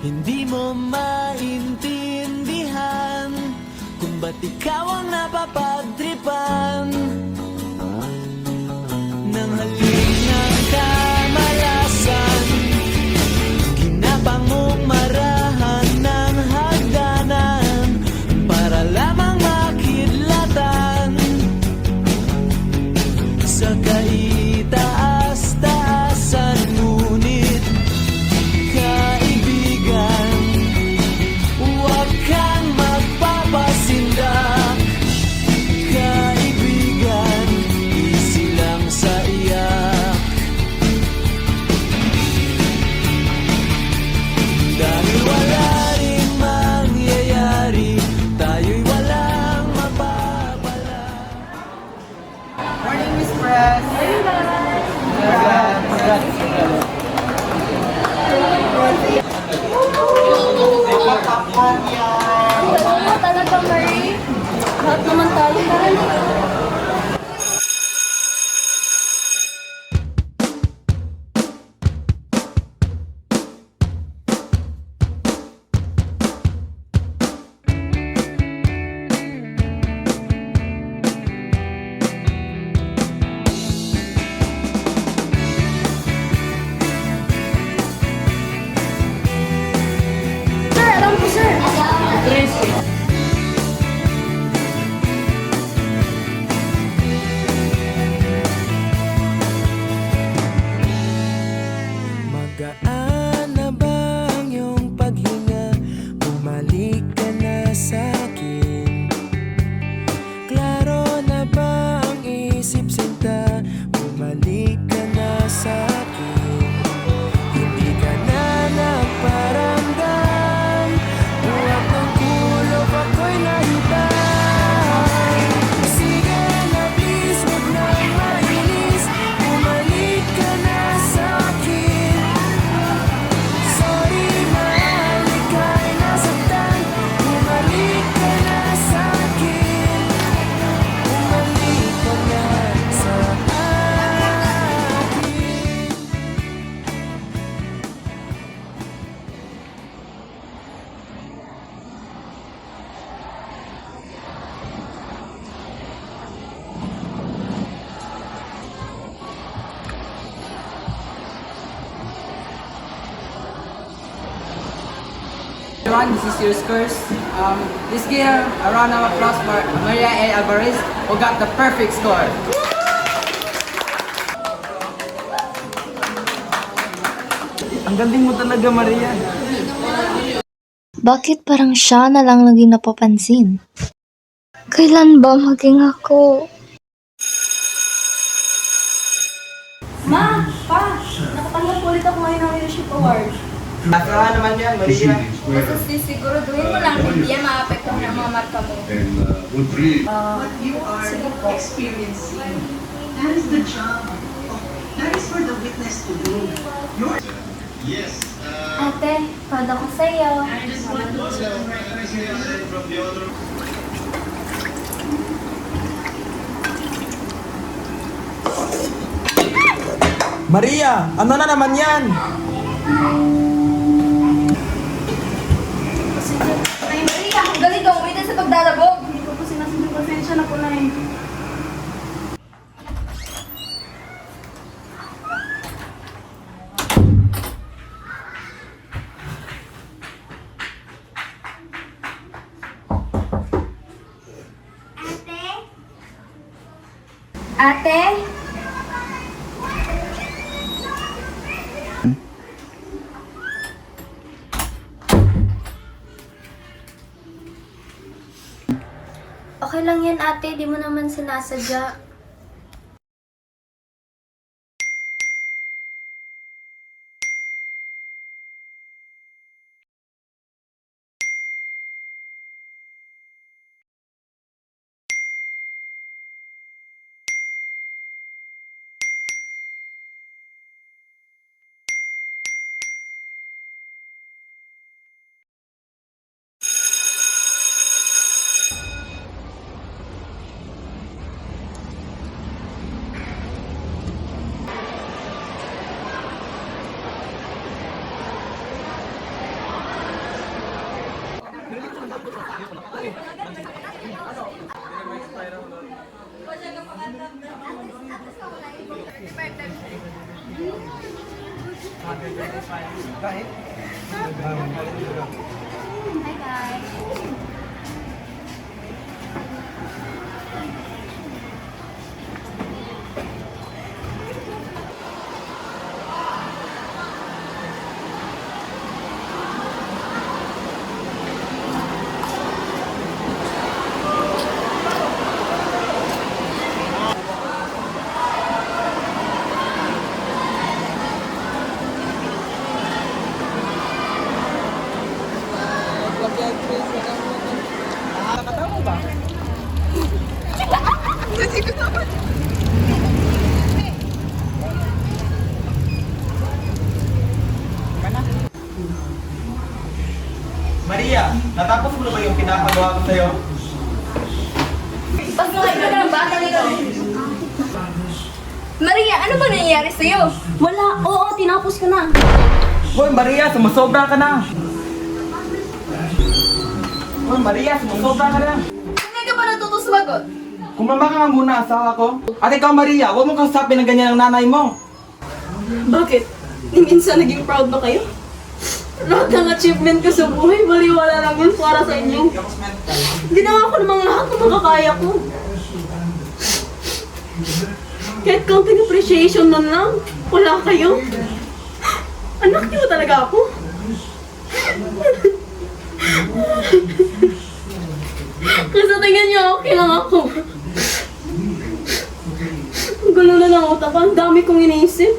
Hindi mo maintindihan kung ba't ikaw ang napapagtripan ng halik ng kamalasan. Ginapang mong marahan ng hagdanan para lamang makidlatan sa kaitaas-taasan. Ngunit kaibigan, huwag kang magpapasindak. Kaibigan, easy lang sa iyak. Dahil wala rin mangyayari, tayo'y walang mapapala. Morning, Miss Press. Oo, talaga, Marie. Lahat naman tayo na rin. Sir, alam ko, sir. Magaan na ba ang iyong paghinga? Bumalik ka na sa'kin. Klaro na ba ang isip sinta? Bumalik ka na sa'kin. Hindi ka na nagparamdam. Buwag ng kulog ako'y nahibang. Sige na please, huwag nang mainis. Bumalik ka na sa'kin. Sorry mahal, ika'y nasaktan. Bumalik ka na sa'kin. Bumalik ka na sa akin. Everyone, this is your scores. This game, a round of applause for Maria A. Alvarez, who got the perfect score. Ang galing mo talaga, Maria. Bakit parang siya na lang lagi napapansin? Kailan ba maging ako? Ma! Pa! Nakatanggap ulit ako ngayon ng leadership award. Nasa naman yan, Maria. Basta siguraduhin mo lang hindi yan maapektuhan ang mga marka mo. What you are experiencing, that is the job. That is for the witness to do. Ate, proud ako sa'yo. Maria, ano na naman yan? Ay, Maria! Ang galing ka umitin sa pagdalabog! Hindi ko po sinasabi. Pasensya na po na yun. Ate? Okay lang yan, ate. Di mo naman sinasadya. Hi guys. Maria, natapos mo na ba yung pinapagawa ko sa'yo? Pagkakay ka ng bata nito. Maria, ano ba nangyayari sa'yo? Wala. Oo, tinapos ko na. Hoy Maria, sumusobra ka na! Hoy Maria, sumusobra ka na! Hindi ka pa natuto sumagot. Kumama ka nga muna, asawa ko. At ikaw Maria, huwag mong kausapin ng ganyan ang nanay mo. Bakit? Ni minsan naging proud ba kayo? Lahat ng achievement ko sa buhay, baliwala lang yun para sa inyo. Ginawa ko namang lahat ng makakaya ko. Kahit counting appreciation nun lang, wala kayo. Anak niyo talaga ako. Kasi tingnan niyo, okay lang ako. Ang gulo na lang utak ko, ang dami kong iniisip.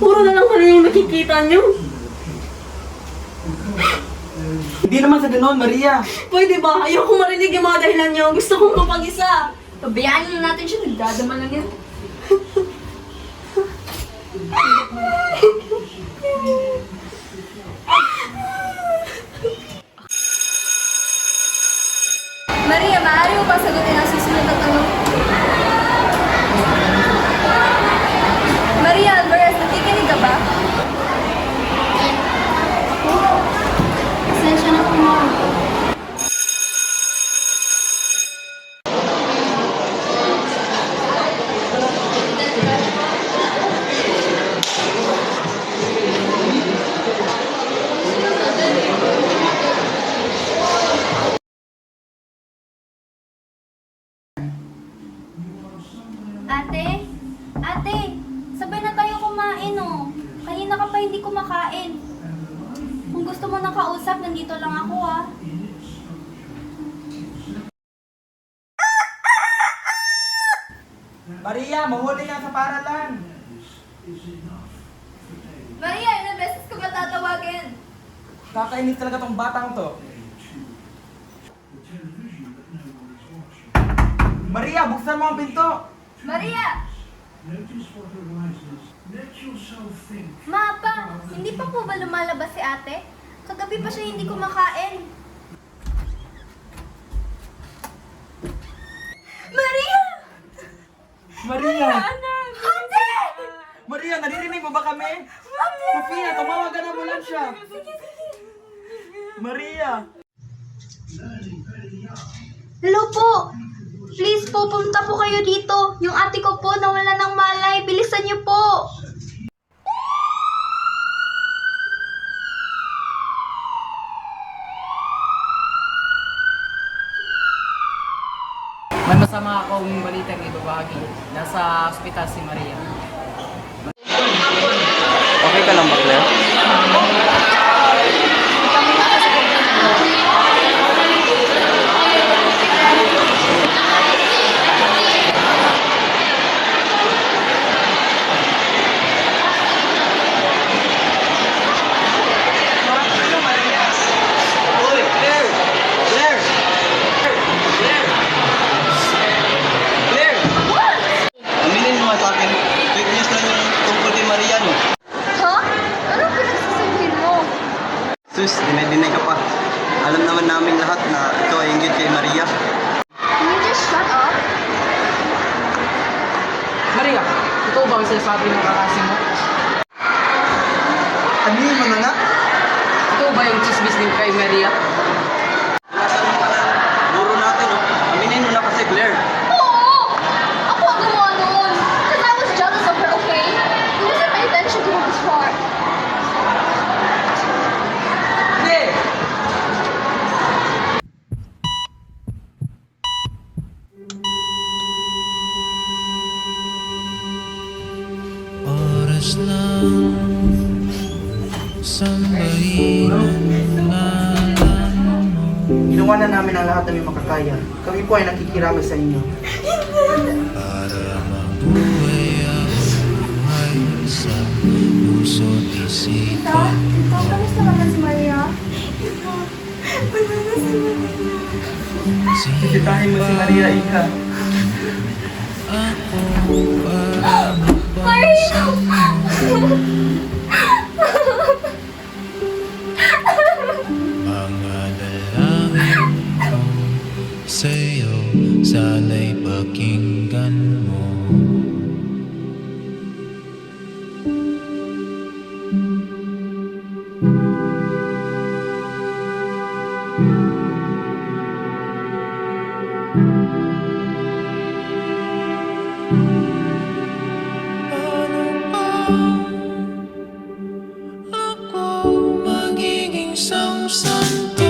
Puro na lang ano yung nakikita niyo. Hindi naman sa ganoon, Maria. Pwede ba? Ayoko marinig yung mga dahilan niyo. Gusto kong mapag-isa. Pabayaan na natin siya. Nagdadama lang yan. Maria, maaari mo ba sagutin ang susunod na tanong? Maria Alvarez, nakikinig ka ba? Pasensya na po, ma'am. Ate? Ate? Sabay na tayo kumain, oh. Kanina ka pa hindi kumakain. Kung gusto mo nang kausap, nandito lang ako, ah. Maria, mahuli ka sa paralan. Maria, ilang beses ko ba tatawagin? Kakainis talaga tong batang to. Maria, buksan mo ang pinto. Maria! Mapa, hindi pa po ba lumalabas si ate? Kagabi pa siya hindi kumakain. Maria! Maria! Ate! Maria, naririnig mo ba kami? Sofia, tumawagan na mo lang siya. Maria! Hello po! Please po, pumunta po kayo dito. Yung ate ko po nawala ng malay. Bilisan niyo po. May masama akong balitang ibabahagi. Nasa ospital si Maria. Okay ka lang ba, Claire? Aminin mo sa akin, fake news lang yung tungkol kay Maria, no? Ha? Anong pinagsasabihin mo? Sus, dinay-dinay ka pa. Alam naman namin lahat na ito ay inggit kay Maria. Can you just shut up? Maria, ito ba ang sinasabi ng kakasi mo? Aminin mo na nga. Ito ba yung chismis din kay Maria? Wala ka naman pala Iiwanan namin ang lahat ng makakaya. Kami po ay nakikiramay sa inyo. Para mabuhay ang buhay sa puso't isipan. Tita, kamusta ka na si Maria? Sisitahin mo si Maria, Ika. Ako para Maria! mga dalangin ko sa'yo, sana'y pakinggan mo. Ano ba ako magiging isang santo?